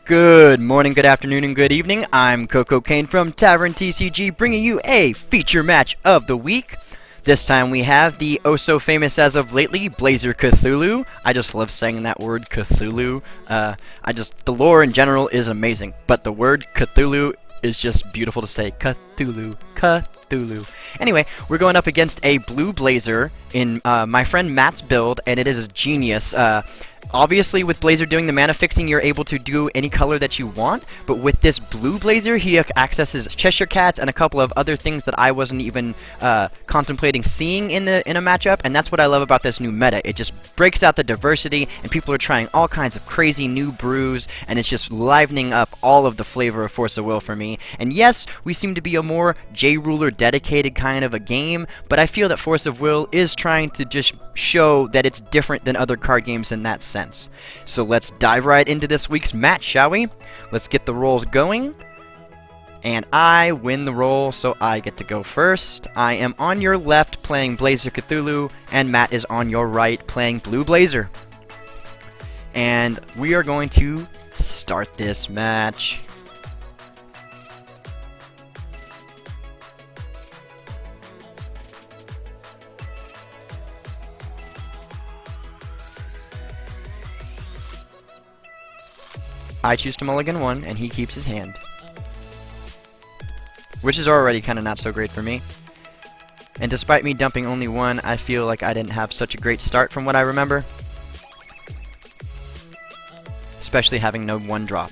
Good morning, good afternoon, and good evening. I'm CocoKane from Tavern TCG, bringing you a feature match of the week. This time we have the oh-so-famous as of lately, Blazer Cthulhu. I just love saying that word, Cthulhu. The lore in general is amazing, but the word Cthulhu is just beautiful to say. Cthulhu, Cthulhu. Anyway, we're going up against a blue Blazer in my friend Matt's build, and it is a genius. Obviously, with Blazer doing the mana fixing, you're able to do any color that you want, but with this blue Blazer, he accesses Cheshire Cats and a couple of other things that I wasn't even contemplating seeing in a matchup, and that's what I love about this new meta. It just breaks out the diversity, and people are trying all kinds of crazy new brews, and it's just livening up all of the flavor of Force of Will for me. And yes, we seem to be a more J-Ruler dedicated kind of a game, but I feel that Force of Will is trying to just show that it's different than other card games in that sense. So let's dive right into this week's match, shall we? Let's get the rolls going. And I win the roll, so I get to go first. I am on your left playing Blazer Cthulhu, and Matt is on your right playing Blue Blazer. And we are going to start this match. I choose to mulligan one, and he keeps his hand. Which is already kind of not so great for me. And despite me dumping only one, I feel like I didn't have such a great start from what I remember. Especially having no one drop.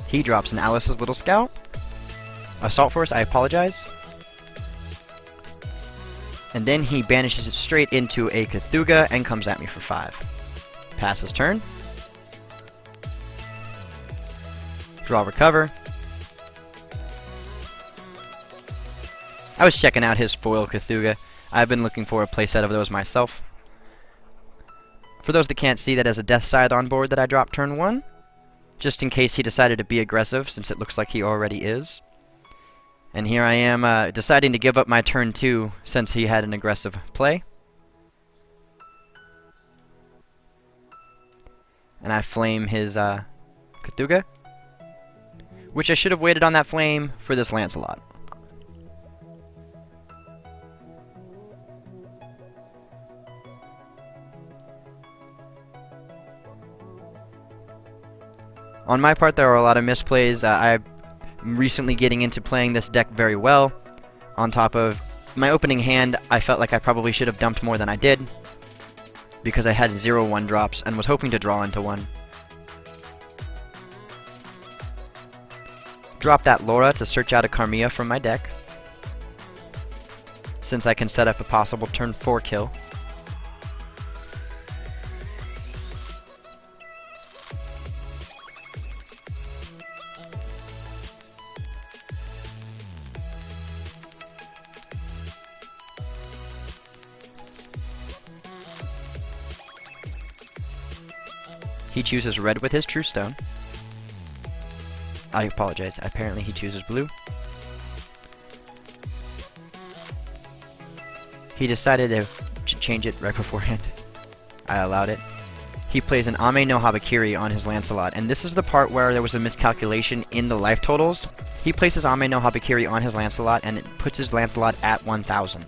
He drops an Alice's Little Scout. Assault Force, I apologize. And then he banishes it straight into a Cthulhu and comes at me for 5. Pass his turn. Draw, recover. I was checking out his foil Cthulhu. I've been looking for a playset of those myself. For those that can't see, that has a Death Scythe on board that I dropped turn 1. Just in case he decided to be aggressive, since it looks like he already is. And here I am deciding to give up my turn 2 since he had an aggressive play. And I flame his Cthulhu, which I should have waited on that flame for this Lancelot. On my part, there are a lot of misplays. I'm recently getting into playing this deck very well. On top of my opening hand, I felt like I probably should have dumped more than I did, because I had 0 1-drops and was hoping to draw into one. Drop that Laura to search out a Karmia from my deck, since I can set up a possible turn 4 kill. He chooses red with his True Stone. I apologize. Apparently he chooses blue. He decided to change it right beforehand. I allowed it. He plays an Ame no Habakiri on his Lancelot, and this is the part where there was a miscalculation in the life totals. He places Ame no Habakiri on his Lancelot, and it puts his Lancelot at 1,000.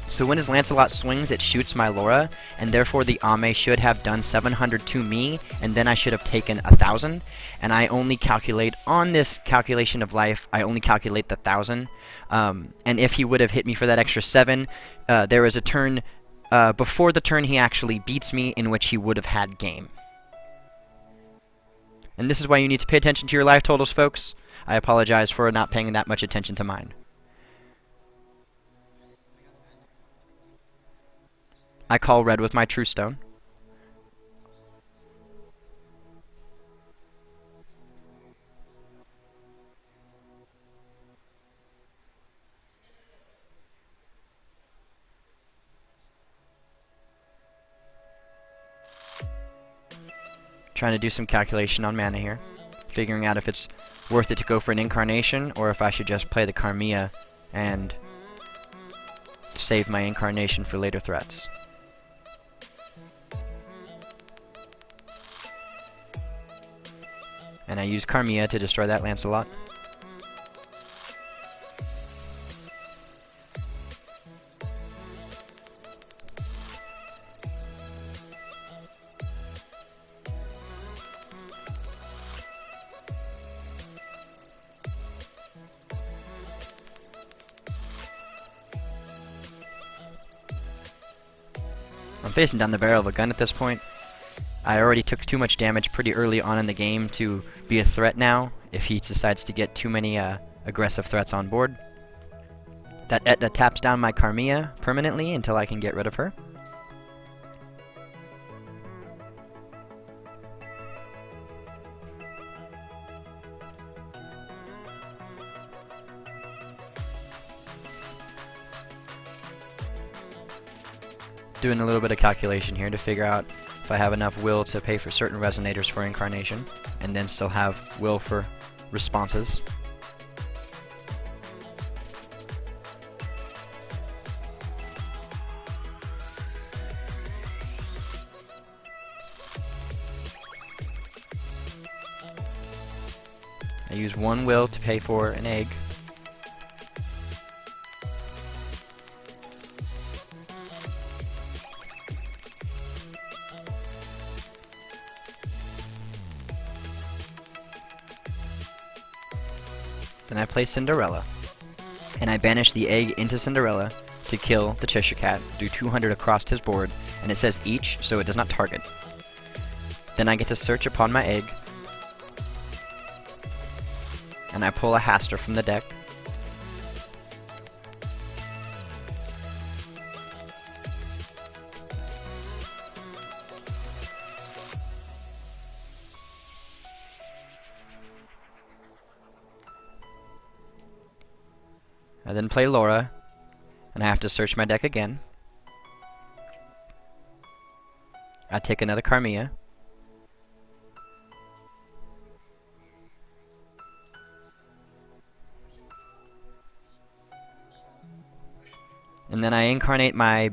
So when his Lancelot swings, it shoots my Laura, and therefore the Ame should have done 700 to me, and then I should have taken 1,000. And I only calculate, on this calculation of life, I only calculate the 1,000. And if he would have hit me for that extra 7, there is a turn before the turn he actually beats me, in which he would have had game. And this is why you need to pay attention to your life totals, folks. I apologize for not paying that much attention to mine. I call red with my True Stone. Trying to do some calculation on mana here. Figuring out if it's worth it to go for an Incarnation, or if I should just play the Karmia and save my incarnation for later threats. And I use Carmilla to destroy that Lancelot. I'm facing down the barrel of a gun at this point. I already took too much damage pretty early on in the game to be a threat now if he decides to get too many aggressive threats on board. That Etna taps down my Carmilla permanently until I can get rid of her. Doing a little bit of calculation here to figure out if I have enough will to pay for certain resonators for incarnation, and then still have will for responses. I use one will to pay for an egg. Then I play Cinderella, and I banish the egg into Cinderella to kill the Cheshire Cat, do 200 across his board, and it says each, so it does not target. Then I get to search upon my egg, and I pull a Haster from the deck. I then play Laura, and I have to search my deck again. I take another Carmilla. And then I incarnate my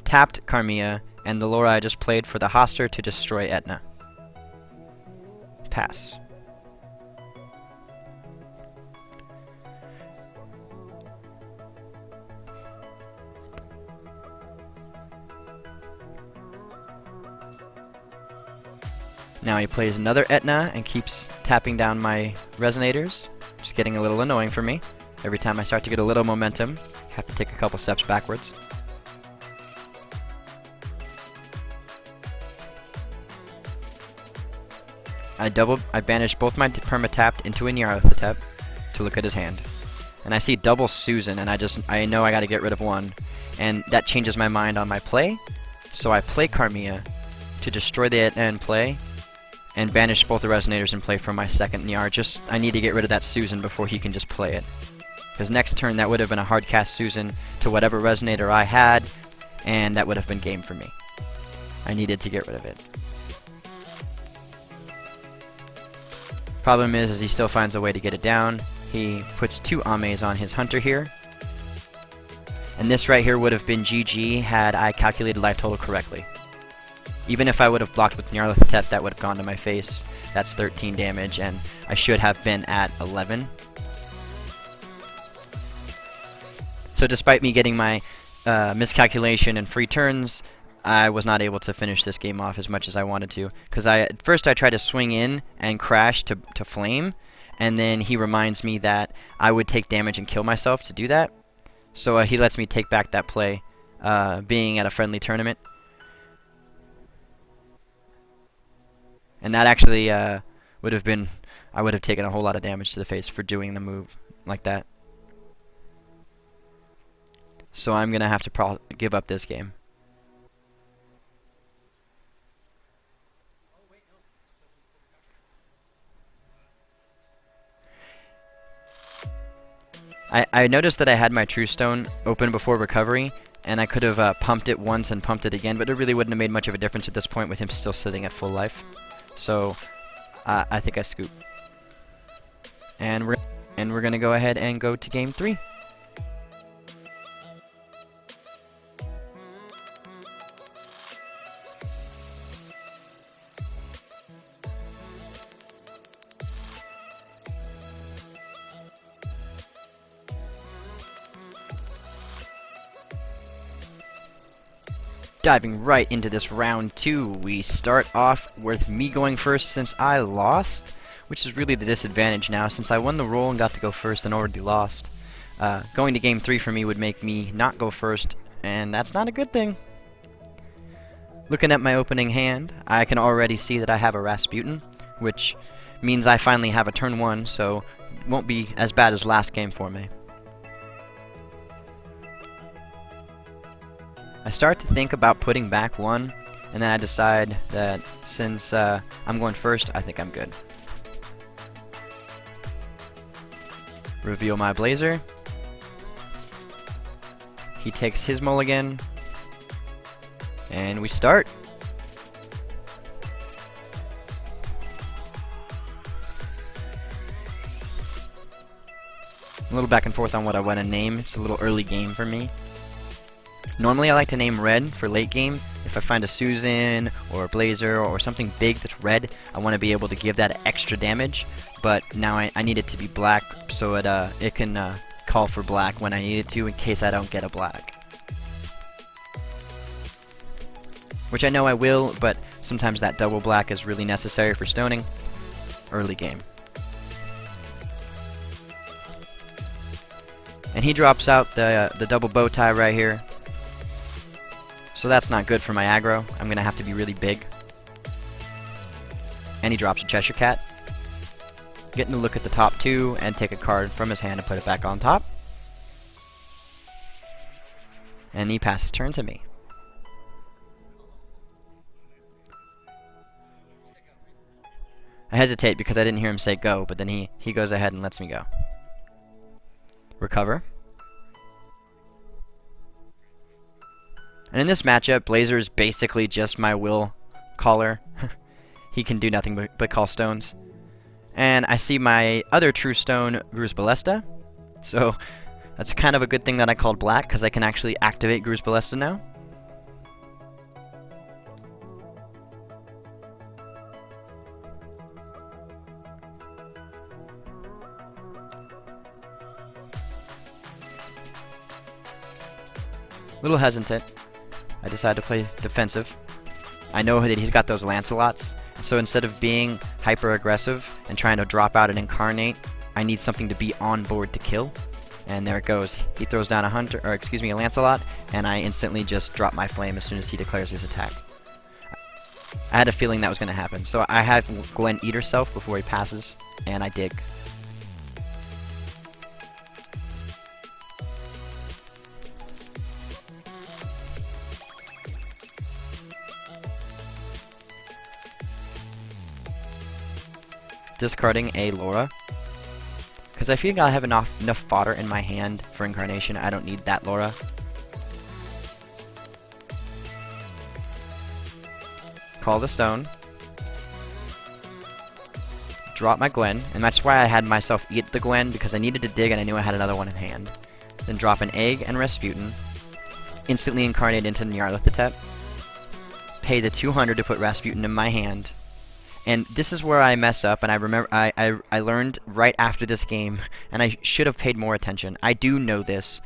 tapped Carmilla and the Laura I just played for the Hoster to destroy Etna. Pass. Now he plays another Etna and keeps tapping down my resonators, just getting a little annoying for me. Every time I start to get a little momentum, I have to take a couple steps backwards. I banish both my perma-tapped into a Nyarlathotep to look at his hand. And I see double Susan, and I know I gotta get rid of one. And that changes my mind on my play, so I play Carmilla to destroy the Etna in play, and banish both the resonators in play from my second Nyar. I need to get rid of that Susan before he can just play it. Because next turn that would have been a hard cast Susan to whatever resonator I had, and that would have been game for me. I needed to get rid of it. Problem is he still finds a way to get it down. He puts 2 Ames on his Hunter here. And this right here would have been GG had I calculated life total correctly. Even if I would have blocked with Nyarlathotep, that would have gone to my face. That's 13 damage, and I should have been at 11. So despite me getting my miscalculation and free turns, I was not able to finish this game off as much as I wanted to. Because at first I tried to swing in and crash to flame, and then he reminds me that I would take damage and kill myself to do that. So he lets me take back that play, being at a friendly tournament. And that actually would have been, I would have taken a whole lot of damage to the face for doing the move like that. So I'm going to have to give up this game. I noticed that I had my True Stone open before recovery, and I could have pumped it once and pumped it again, but it really wouldn't have made much of a difference at this point with him still sitting at full life. So I think I scoop. And we're going to go ahead and go to game 3. Diving right into this round 2, we start off with me going first since I lost, which is really the disadvantage now since I won the roll and got to go first and already lost. Going to game 3 for me would make me not go first, and that's not a good thing. Looking at my opening hand, I can already see that I have a Rasputin, which means I finally have a turn 1, so it won't be as bad as last game for me. I start to think about putting back 1, and then I decide that since I'm going first, I think I'm good. Reveal my Blazer. He takes his mulligan, and we start. A little back and forth on what I want to name. It's a little early game for me. Normally I like to name red for late game. If I find a Susan or a Blazer or something big that's red, I want to be able to give that extra damage. But now I need it to be black so it can call for black when I need it to in case I don't get a black. Which I know I will, but sometimes that double black is really necessary for stoning. Early game. And he drops out the double bow tie right here. So that's not good for my aggro. I'm going to have to be really big. And he drops a Cheshire Cat. Getting to look at the top 2 and take a card from his hand and put it back on top. And he passes turn to me. I hesitate because I didn't hear him say go, but then he goes ahead and lets me go. Recover. And in this matchup, Blazer is basically just my will caller. He can do nothing but call stones. And I see my other true stone, Grus Ballesta. So that's kind of a good thing that I called black, because I can actually activate Grus Ballesta now. A little hesitant. I decide to play defensive. I know that he's got those Lancelots, so instead of being hyper aggressive and trying to drop out an incarnate, I need something to be on board to kill. And there it goes. He throws down a Lancelot, and I instantly just drop my flame as soon as he declares his attack. I had a feeling that was going to happen, so I had Gwen eat herself before he passes, and I dig. Discarding a Laura, because I feel like I have enough fodder in my hand for Incarnation. I don't need that Laura. Call the stone. Drop my Gwen, and that's why I had myself eat the Gwen, because I needed to dig and I knew I had another one in hand. Then drop an egg and Rasputin. Instantly incarnate into Nyarlathotep. Pay the 200 to put Rasputin in my hand. And this is where I mess up, and I remember I learned right after this game, and I should have paid more attention. I do know this.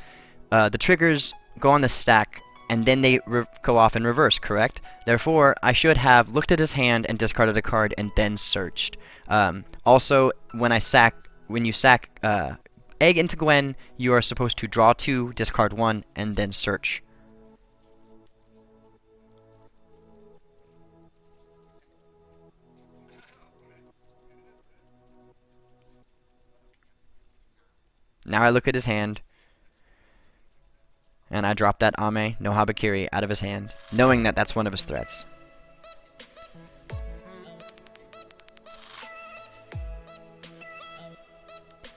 The triggers go on the stack, and then they go off in reverse, correct? Therefore, I should have looked at his hand and discarded a card and then searched. Also, when you sack egg into Gwen, you are supposed to draw 2, discard 1, and then search. Now I look at his hand, and I drop that Ame no Habakiri out of his hand, knowing that that's one of his threats.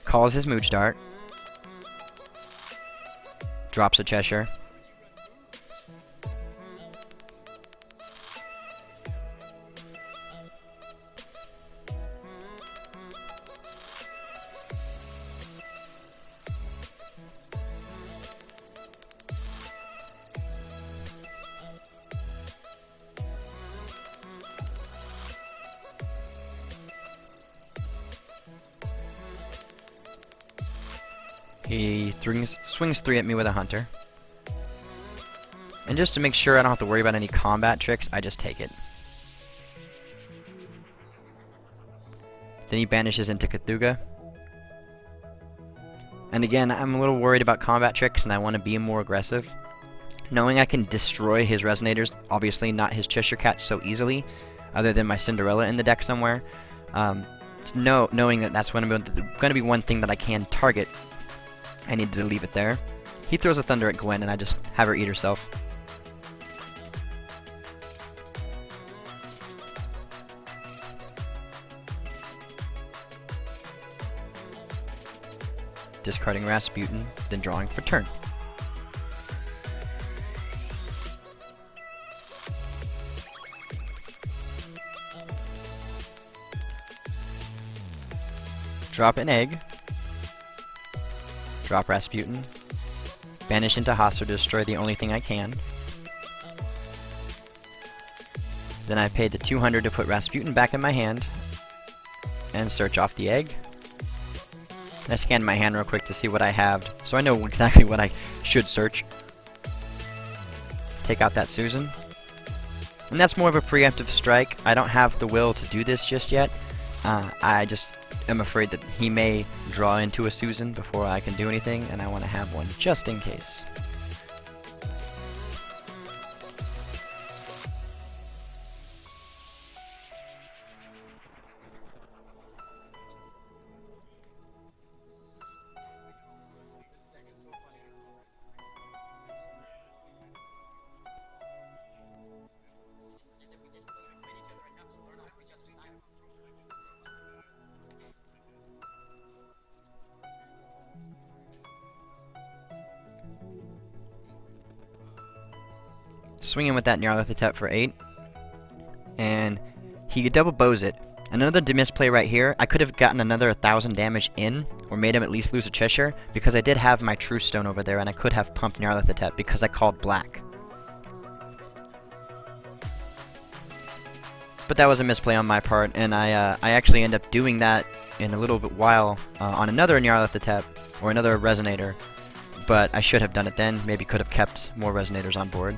Calls his Mooch Dart, drops a Cheshire. He swings 3 at me with a Hunter. And just to make sure I don't have to worry about any combat tricks, I just take it. Then he banishes into Cthulhu. And again, I'm a little worried about combat tricks and I want to be more aggressive. Knowing I can destroy his resonators, obviously not his Cheshire Cat so easily, other than my Cinderella in the deck somewhere. Knowing that that's going to be one thing that I can target, I needed to leave it there. He throws a Thunder at Gwen and I just have her eat herself. Discarding Rasputin, then drawing for turn. Drop an egg. Drop Rasputin. Banish into Hostler to destroy the only thing I can. Then I paid the 200 to put Rasputin back in my hand. And search off the egg. I scanned my hand real quick to see what I have, so I know exactly what I should search. Take out that Susan. And that's more of a preemptive strike. I don't have the will to do this just yet. I just am afraid that he may draw into a Susan before I can do anything, and I want to have one just in case. Swinging with that Nyarlathotep for 8. And he double bows it. Another misplay right here. I could have gotten another 1,000 damage in, or made him at least lose a Cheshire, because I did have my True Stone over there, and I could have pumped Nyarlathotep because I called black. But that was a misplay on my part, and I actually end up doing that in a little bit while on another Nyarlathotep, or another Resonator. But I should have done it then. Maybe could have kept more Resonators on board.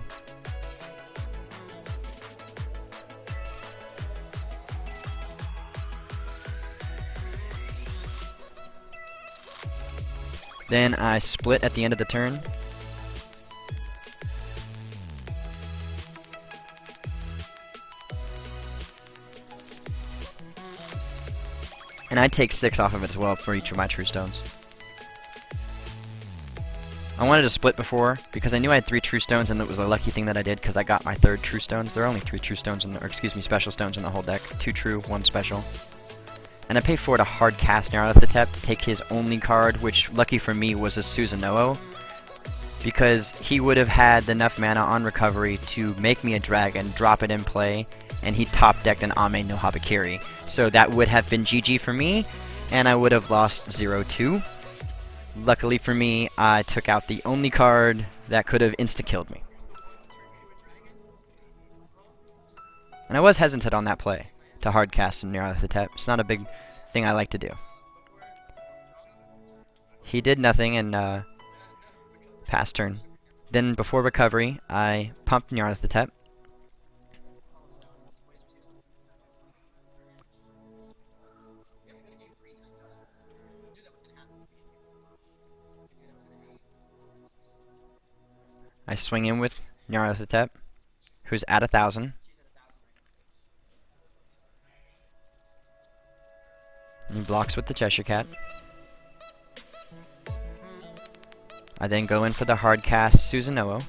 Then I split at the end of the turn. And I take 6 off of it as well for each of my True Stones. I wanted to split before because I knew I had 3 True Stones, and it was a lucky thing that I did because I got my 3rd True Stones. There are only 3 True Stones, or excuse me, Special Stones in the whole deck. 2 True, 1 Special. And I pay 4 to hard cast Nyarlathotep to take his only card, which, lucky for me, was a Susanoo, because he would have had enough mana on recovery to make me a dragon, drop it in play, and he top-decked an Ame no Habakiri. So that would have been GG for me, and I would have lost 0-2. Luckily for me, I took out the only card that could have insta-killed me. And I was hesitant on that play to hardcast Nyarlathotep. It's not a big thing I like to do. He did nothing and passed turn. Then before recovery, I pumped Nyarlathotep. I swing in with Nyarlathotep, who's at 1,000. He blocks with the Cheshire Cat. I then go in for the hard cast Susanoo.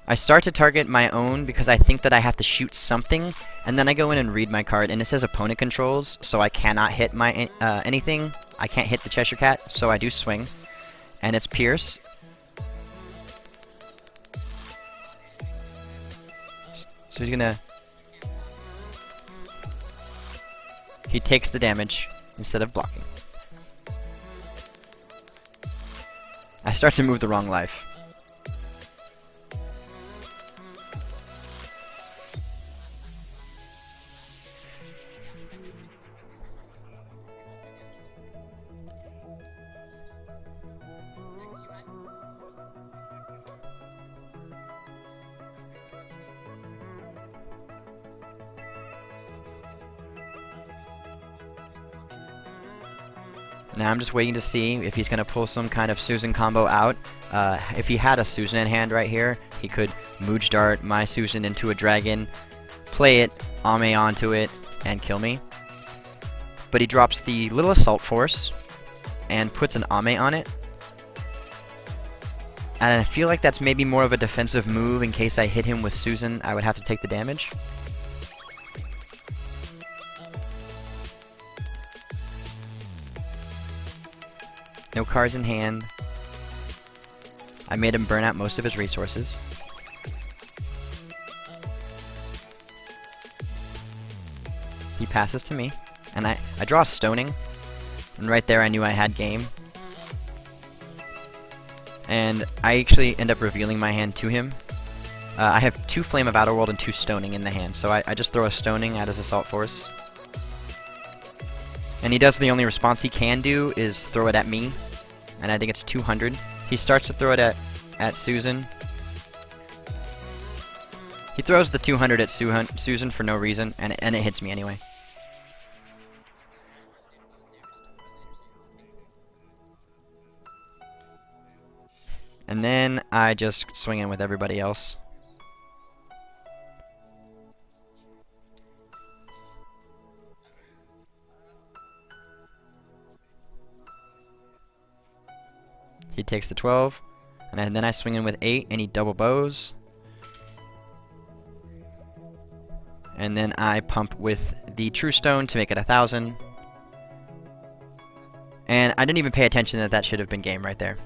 I start to target my own because I think that I have to shoot something, and then I go in and read my card, and it says opponent controls, so I cannot hit my anything. I can't hit the Cheshire Cat, so I do swing, and it's Pierce. So he's gonna... He takes the damage instead of blocking. I start to move the wrong life. Now I'm just waiting to see if he's going to pull some kind of Susan combo out. If he had a Susan in hand right here, he could Mooge Dart my Susan into a dragon, play it, Ame onto it, and kill me. But he drops the little Assault Force and puts an Ame on it. And I feel like that's maybe more of a defensive move. In case I hit him with Susan, I would have to take the damage. No cards in hand. I made him burn out most of his resources. He passes to me, and I draw a Stoning, and right there I knew I had game. And I actually end up revealing my hand to him. I have 2 Flame of Outerworld and 2 Stoning in the hand, so I just throw a Stoning at his Assault Force. And he does the only response he can do is throw it at me, and I think it's 200. He starts to throw it at Susan. He throws the 200 at Susan for no reason, and it hits me anyway. And then I just swing in with everybody else. He takes the 12, and then I swing in with 8, and he double bows. And then I pump with the True Stone to make it 1,000. And I didn't even pay attention that that should have been game right there.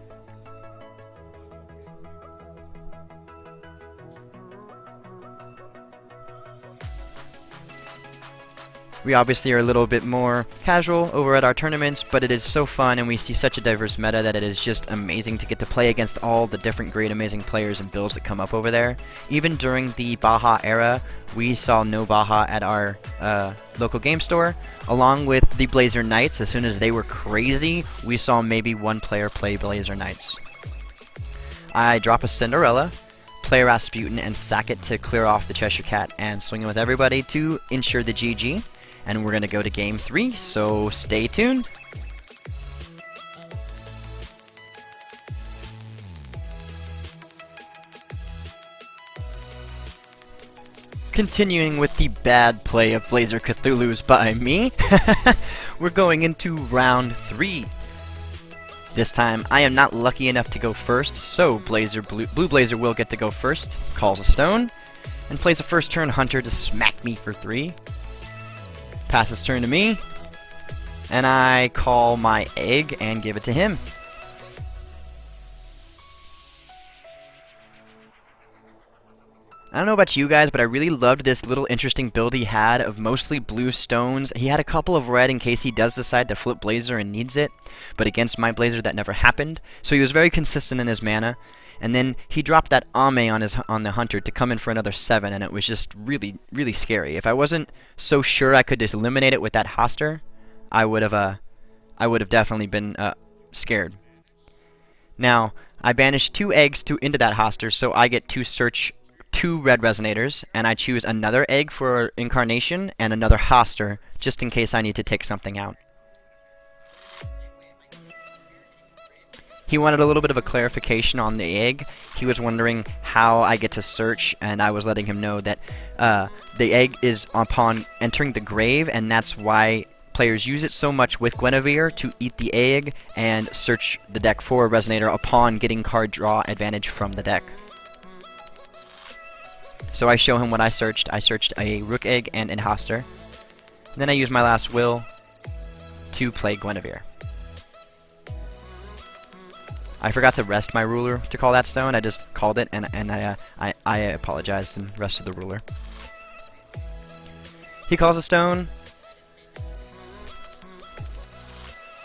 We obviously are a little bit more casual over at our tournaments, but it is so fun and we see such a diverse meta that it is just amazing to get to play against all the different great amazing players and builds that come up over there. Even during the Baja era, we saw no Baja at our local game store. Along with the Blazer Knights, as soon as they were crazy, we saw maybe one player play Blazer Knights. I drop a Cinderella, play Rasputin, and sack it to clear off the Cheshire Cat and swing it with everybody to ensure the GG. And we're going to go to game 3, so stay tuned. Continuing with the bad play of Blazer Cthulhu's by me, we're going into round 3. This time, I am not lucky enough to go first, so Blue Blazer will get to go first, calls a stone, and plays a first turn Hunter to smack me for 3. Passes turn to me, and I call my egg and give it to him. I don't know about you guys, but I really loved this little interesting build he had of mostly blue stones. He had a couple of red in case he does decide to flip Blazer and needs it, but against my Blazer that never happened. So he was very consistent in his mana. And then he dropped that Ame on the Hunter to come in for another 7, and it was just really, really scary. If I wasn't so sure I could just eliminate it with that Hoster, I would have definitely been scared. Now, I banished 2 eggs into that Hoster, so I get to search 2 red resonators, and I choose another egg for Incarnation and another Hoster, just in case I need to take something out. He wanted a little bit of a clarification on the egg. He was wondering how I get to search, and I was letting him know that the egg is upon entering the grave, and that's why players use it so much with Guinevere, to eat the egg and search the deck for a resonator upon getting card draw advantage from the deck. So I show him what I searched. I searched a Rook egg and an Hoster. Then I use my last will to play Guinevere. I forgot to rest my ruler to call that stone. I just called it, and I apologized and rested the ruler. He calls a stone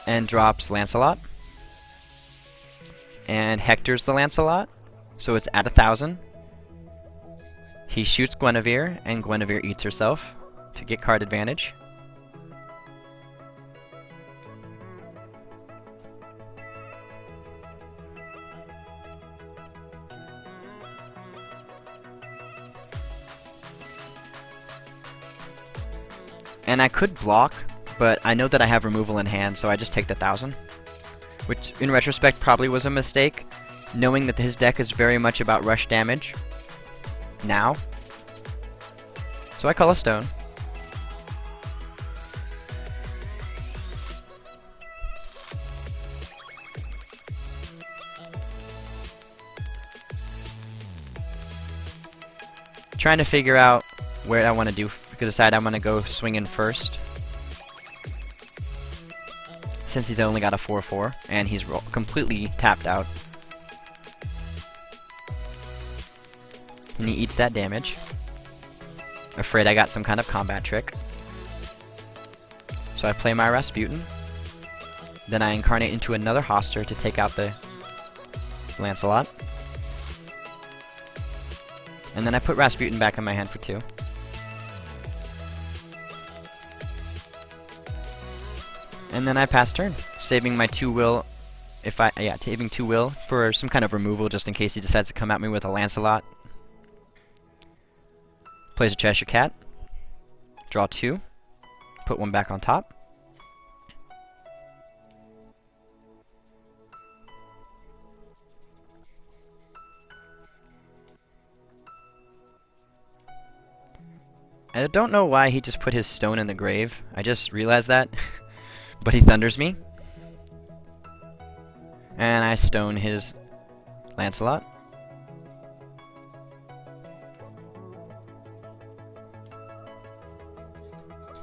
and drops Lancelot. And Hector's the Lancelot, so it's at 1,000. He shoots Guinevere, and Guinevere eats herself to get card advantage. And I could block, but I know that I have removal in hand, so I just take the 1,000. Which, in retrospect, probably was a mistake, knowing that his deck is very much about rush damage now. So I call a stone. Trying to figure out where I want to do, decide I'm going to go swinging first. Since he's only got a 4/4 and he's completely tapped out. And he eats that damage. Afraid I got some kind of combat trick. So I play my Rasputin. Then I incarnate into another Hoster to take out the Lancelot. And then I put Rasputin back in my hand for 2. And then I pass turn, saving my 2 will, saving 2 will for some kind of removal just in case he decides to come at me with a Lancelot. Plays a Cheshire Cat. Draw 2. Put 1 back on top. I don't know why he just put his stone in the grave. I just realized that. But he thunders me. And I stone his Lancelot.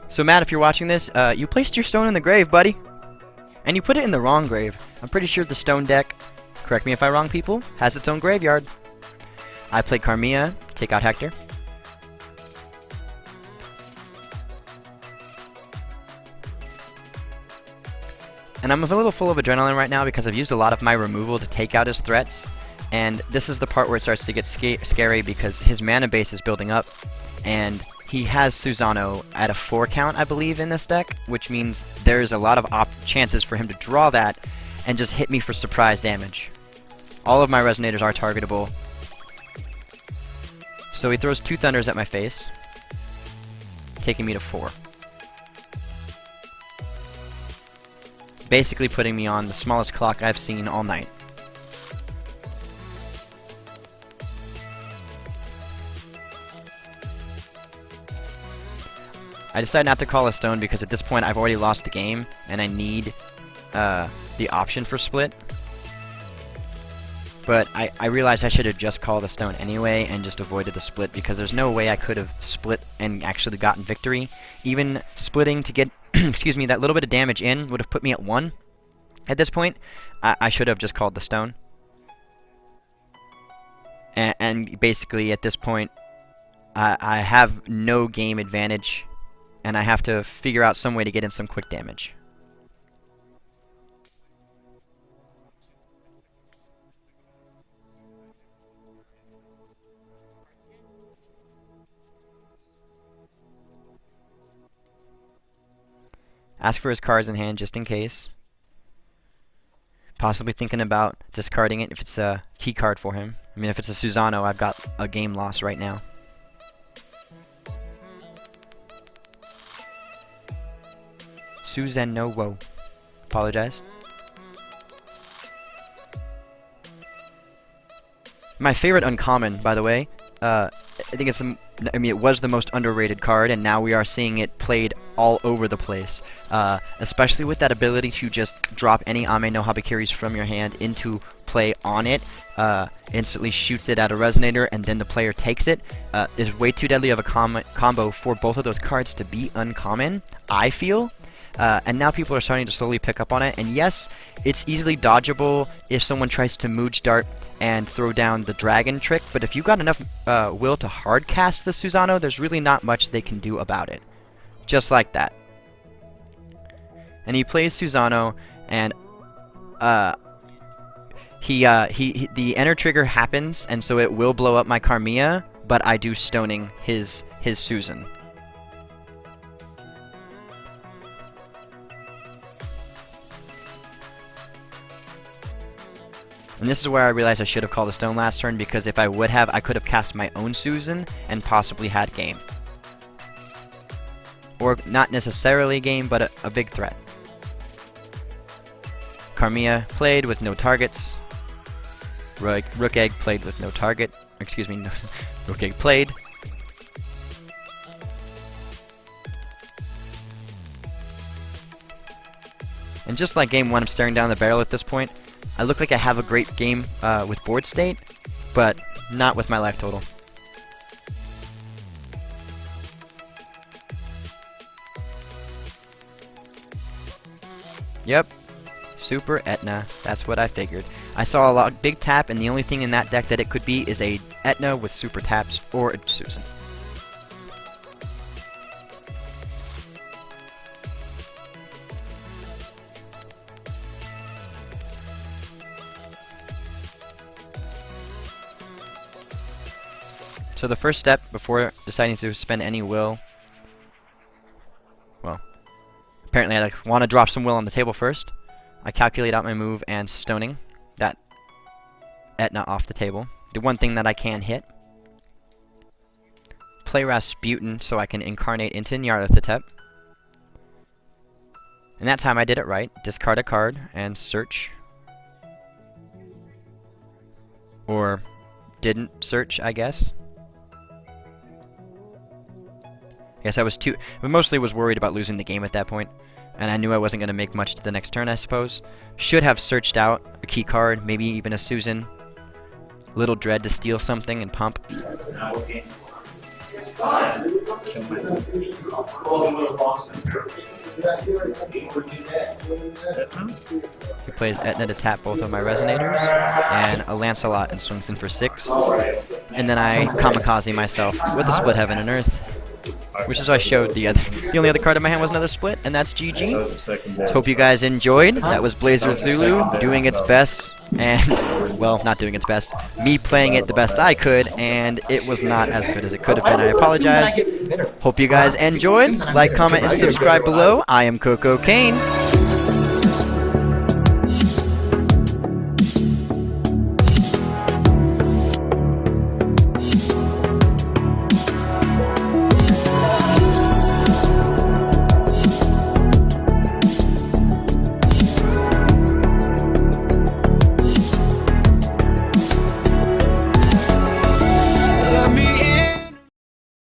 So Matt, if you're watching this, you placed your stone in the grave, buddy. And you put it in the wrong grave. I'm pretty sure the stone deck, correct me if I'm wrong, people, has its own graveyard. I play Carmilla, take out Hector. And I'm a little full of adrenaline right now because I've used a lot of my removal to take out his threats. And this is the part where it starts to get scary because his mana base is building up. And he has Susano at a 4 count, I believe, in this deck. Which means there's a lot of chances for him to draw that and just hit me for surprise damage. All of my Resonators are targetable. So he throws 2 Thunders at my face, taking me to 4. Basically putting me on the smallest clock I've seen all night. I decided not to call a stone because at this point I've already lost the game and I need the option for split. But I realized I should have just called a stone anyway and just avoided the split because there's no way I could have split and actually gotten victory. Even splitting to get excuse me, that little bit of damage in would have put me at 1. At this point, I should have just called the stone. And basically, at this point, I have no game advantage, and I have to figure out some way to get in some quick damage. Ask for his cards in hand just in case. Possibly thinking about discarding it if it's a key card for him. I mean, if it's a Susano, I've got a game loss right now. Susano, whoa. Apologize. My favorite uncommon, by the way. I think it's it was the most underrated card, and now we are seeing it played all over the place. Especially with that ability to just drop any Ame no Habakiris from your hand into play on it. Instantly shoots it at a Resonator, and then the player takes it. Is way too deadly of a combo for both of those cards to be uncommon, I feel. And now people are starting to slowly pick up on it, and yes, it's easily dodgeable if someone tries to Mooge Dart and throw down the Dragon trick, but if you've got enough will to hard cast the Susano, there's really not much they can do about it. Just like that. And he plays Susano, and the enter trigger happens, and so it will blow up my Carmilla, but I do stoning his Susan. And this is where I realized I should have called a stone last turn, because if I would have, I could have cast my own Susan and possibly had game. or not necessarily a game, but a big threat. Carmilla played with no targets. Rook Egg played with no target. Excuse me, Rook Egg played. And just like game 1, I'm staring down the barrel at this point. I look like I have a great game with board state, but not with my life total. Yep, Super Etna. That's what I figured. I saw a big tap, and the only thing in that deck that it could be is a Etna with super taps or a Susan. So the first step before deciding to spend any will, well, apparently I want to drop some will on the table first. I calculate out my move and stoning that Etna off the table. The one thing that I can hit. Play Rasputin so I can incarnate into Nyarlathotep. And that time I did it right. Discard a card and search. Or didn't search, I guess. I guess I was mostly was worried about losing the game at that point, and I knew I wasn't going to make much to the next turn, I suppose. Should have searched out a key card, maybe even a Susan. Little Dread to steal something and pump. He plays Etna to tap both of my Resonators, and a Lancelot and swings in for 6. And then I kamikaze myself with a Split Heaven and Earth. Which is I showed the only other card in my hand was another split, and that's GG. So hope you guys enjoyed. That was Blazer Cthulhu doing its best, and, well, not doing its best. Me playing it the best I could, and it was not as good as it could have been. I apologize. Hope you guys enjoyed. Like, comment, and subscribe below. I am CocoKane.